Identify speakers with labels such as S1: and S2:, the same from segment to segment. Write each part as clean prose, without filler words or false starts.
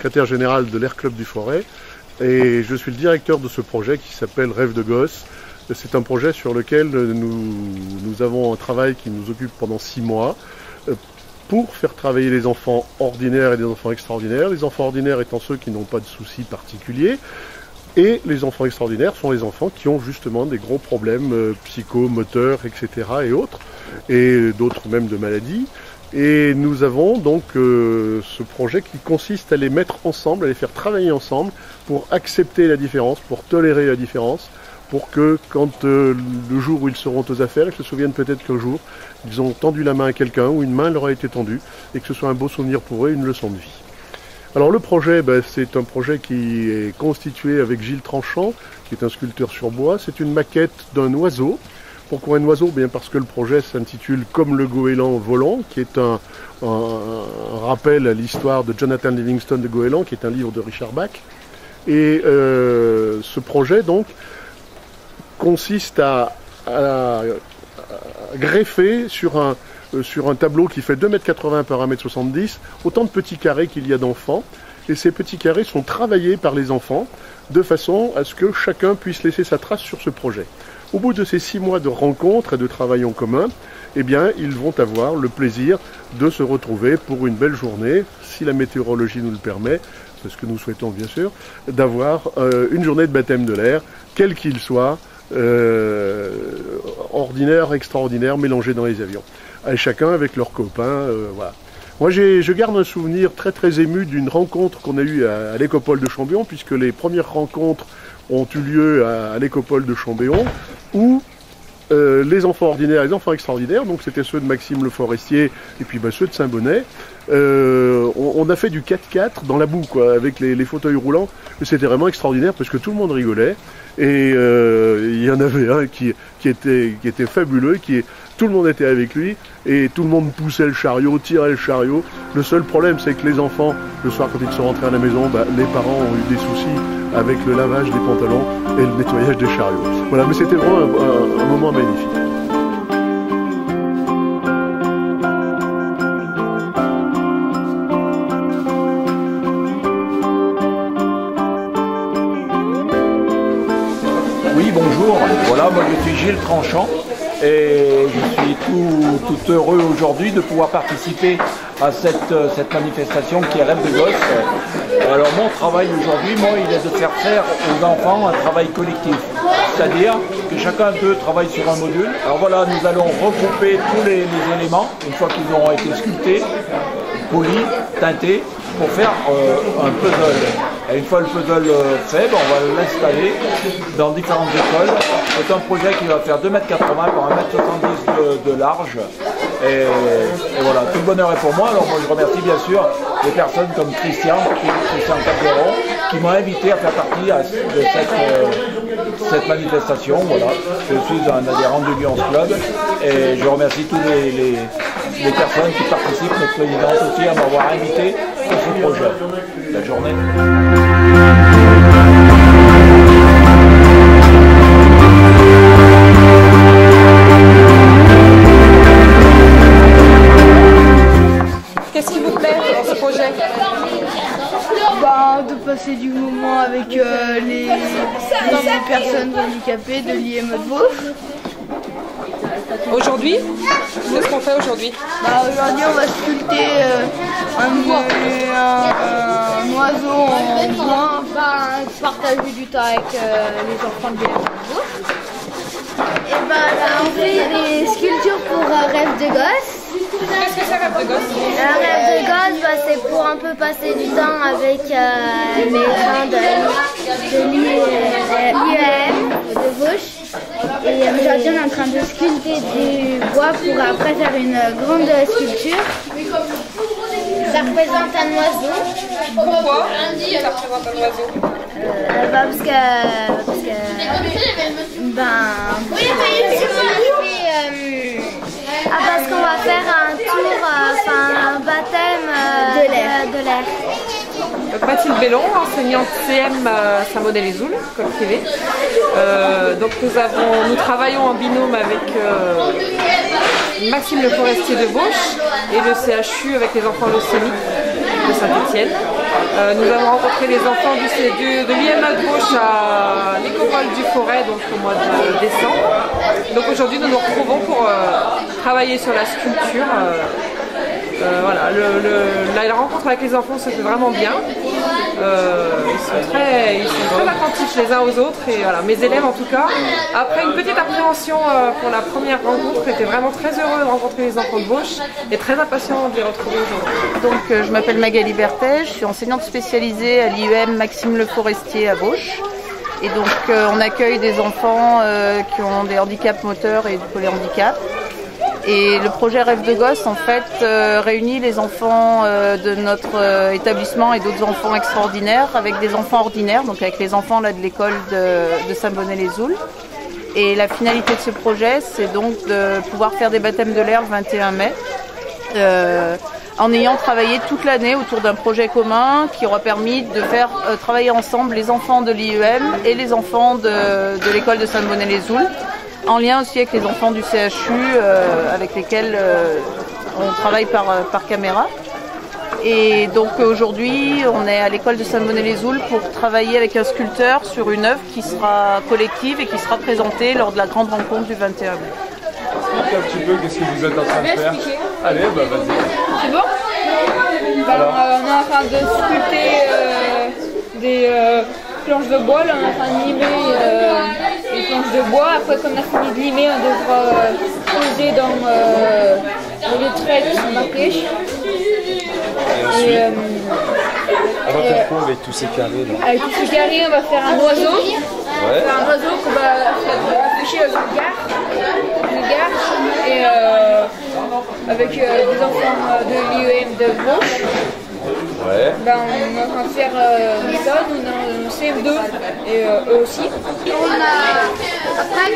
S1: secrétaire général de l'Air Club du Forêt et je suis le directeur de ce projet qui s'appelle Rêve de gosse. C'est un projet sur lequel nous avons un travail qui nous occupe pendant 6 mois pour faire travailler les enfants ordinaires et les enfants extraordinaires. Les enfants ordinaires étant ceux qui n'ont pas de soucis particuliers. Et les enfants extraordinaires sont les enfants qui ont justement des gros problèmes psychomoteurs, etc. et autres, et d'autres même de maladies. Et nous avons donc ce projet qui consiste à les mettre ensemble, à les faire travailler ensemble pour accepter la différence, pour tolérer la différence, pour que quand le jour où ils seront aux affaires, ils se souviennent peut-être qu'un jour, ils ont tendu la main à quelqu'un ou une main leur a été tendue et que ce soit un beau souvenir pour eux, une leçon de vie. Alors le projet, c'est un projet qui est constitué avec Gilles Tranchant, qui est un sculpteur sur bois. C'est une maquette d'un oiseau. Pourquoi un oiseau? Bien parce que le projet s'intitule Comme le goéland volant, qui est un rappel à l'histoire de Jonathan Livingstone de Goéland, qui est un livre de Richard Bach. Et ce projet donc consiste à greffer sur un tableau qui fait 2,80 m par 1,70 m, autant de petits carrés qu'il y a d'enfants. Et ces petits carrés sont travaillés par les enfants de façon à ce que chacun puisse laisser sa trace sur ce projet. Au bout de ces 6 mois de rencontres et de travail en commun, eh bien, ils vont avoir le plaisir de se retrouver pour une belle journée, si la météorologie nous le permet, c'est ce que nous souhaitons bien sûr, d'avoir une journée de baptême de l'air, quel qu'il soit, ordinaire, extraordinaire, mélangé dans les avions. Et chacun avec leurs copains, voilà. Moi, je garde un souvenir très ému d'une rencontre qu'on a eue à l'Écopole de Chambéon, puisque les premières rencontres ont eu lieu à l'Écopole de Chambéon, où les enfants ordinaires et les enfants extraordinaires, donc c'était ceux de Maxime Le Forestier et puis ceux de Saint-Bonnet, on a fait du 4x4 dans la boue, quoi, avec les fauteuils roulants. C'était vraiment extraordinaire parce que tout le monde rigolait. Et il y en avait un qui était fabuleux, tout le monde était avec lui et tout le monde poussait le chariot, tirait le chariot. Le seul problème, c'est que les enfants, le soir quand ils sont rentrés à la maison, les parents ont eu des soucis avec le lavage des pantalons et le nettoyage des chariots. Voilà, mais c'était vraiment un moment magnifique.
S2: Oui, bonjour. Voilà, moi je suis Gilles Tranchant et je suis tout heureux aujourd'hui de pouvoir participer à cette manifestation qui est Rêve de gosse. Alors mon travail aujourd'hui, il est de faire faire aux enfants un travail collectif. C'est-à-dire que chacun d'eux travaille sur un module. Alors voilà, nous allons regrouper tous les éléments, une fois qu'ils auront été sculptés, polis, teintés, pour faire un puzzle. Et une fois le puzzle fait, on va l'installer dans différentes écoles. C'est un projet qui va faire 2,80 m par 1,70 m de large. Et voilà, tout le bonheur est pour moi. Alors moi je remercie bien sûr les personnes comme Christian Calderon qui m'ont invité à faire partie de cette manifestation. Voilà. Je suis un adhérent du Lions Club et je remercie tous les personnes qui participent, notre présidente aussi, à m'avoir invité pour ce projet. Belle journée.
S3: Qu'est-ce qui vous plaît dans ce projet?
S4: De passer du moment avec les personnes handicapées de l'IME.
S3: Aujourd'hui, qu'est-ce qu'on fait aujourd'hui?
S4: Aujourd'hui, on va sculpter un oiseau en bois, partager du temps avec les enfants de l'IME.
S5: On fait des sculptures pour Rêve de gosse.
S3: Qu'est-ce que c'est Rêve de gosse?
S5: Rêve de gosse, c'est pour un peu passer du temps avec les gens de l'IEM de Vauche. Et aujourd'hui, on est en train de sculpter du bois pour après faire une grande sculpture. Ça représente un oiseau.
S3: Pourquoi ça représente un oiseau?
S5: Parce que parce qu'on va faire un tour, un baptême de l'air.
S3: Mathilde Bellon, enseignante CM à Saint-Bonnet-les-Oules, école privée. Donc nous travaillons en binôme avec Maxime Le Forestier de Vauche et le CHU avec les enfants leucémiques. de Saint-Étienne. Nous avons rencontré les enfants de l'IME de Vauche à l'Écopole du Forêt donc au mois de décembre. Donc aujourd'hui nous nous retrouvons pour travailler sur la sculpture. Voilà, la rencontre avec les enfants se fait vraiment bien. Ils sont très attentifs les uns aux autres et voilà, mes élèves en tout cas, après une petite appréhension pour la première rencontre, étaient vraiment très heureux de rencontrer les enfants de Vauche et très impatients de les retrouver aujourd'hui.
S6: Donc je m'appelle Magali Berthet, je suis enseignante spécialisée à l'IEM Maxime Le Forestier à Vauche. Et donc on accueille des enfants qui ont des handicaps moteurs et du polyhandicap. Et le projet Rêve de Gosse en fait réunit les enfants de notre établissement et d'autres enfants extraordinaires avec des enfants ordinaires, donc avec les enfants là, de l'école de Saint-Bonnet-les-Oules. Et la finalité de ce projet, c'est donc de pouvoir faire des baptêmes de l'air le 21 mai. En ayant travaillé toute l'année autour d'un projet commun qui aura permis de faire travailler ensemble les enfants de l'IEM et les enfants de l'école de Saint-Bonnet-les-Oules, en lien aussi avec les enfants du CHU avec lesquels on travaille par caméra. Et donc aujourd'hui, on est à l'école de Saint-Bonnet-les-Oules pour travailler avec un sculpteur sur une œuvre qui sera collective et qui sera présentée lors de la grande rencontre du 21 mai.
S7: Explique un petit peu qu'est-ce que vous êtes en train de faire. Allez, bah vas-y.
S4: C'est bon? On est en train de sculpter des planches de bois, là on est en train de limer les planches de bois. Après qu'on a fini de limer, on devra poser dans les traits qui sont marqués.
S7: Et ensuite, on va faire quoi avec tous ces carrés là?
S4: Avec tous ces carrés, on va faire un oiseau.
S7: Ouais.
S4: Un oiseau qu'on va afficher aux gare. Et avec des enfants de l'IEM de Vauche.
S7: Ouais.
S4: Ben, on est en train de faire ça, nous on est en CM2 et eux aussi.
S5: Après,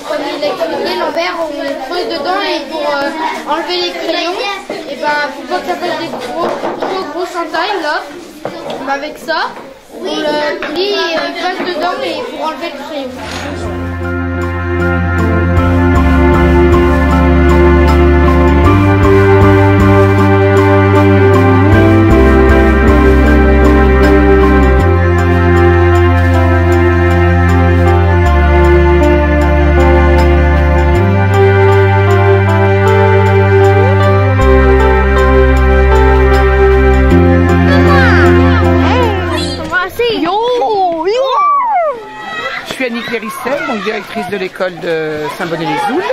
S5: comme il a expliqué, l'envers, on creuse dedans et pour enlever les crayons, et pour pas que ça fasse des gros chantails là, avec ça, on le plie et on passe dedans et pour enlever le crayon.
S6: Je suis Annie Clérissel, donc directrice de l'école de Saint-Bonnet-les-Oules.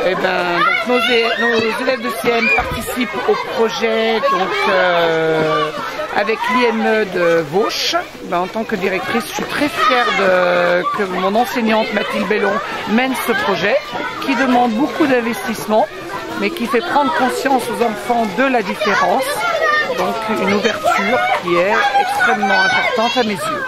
S6: Et nos élèves de CM participent au projet avec l'IME de Vauche. En tant que directrice, je suis très fière que mon enseignante Mathilde Bellon mène ce projet qui demande beaucoup d'investissement, mais qui fait prendre conscience aux enfants de la différence. Donc une ouverture qui est extrêmement importante à mes yeux.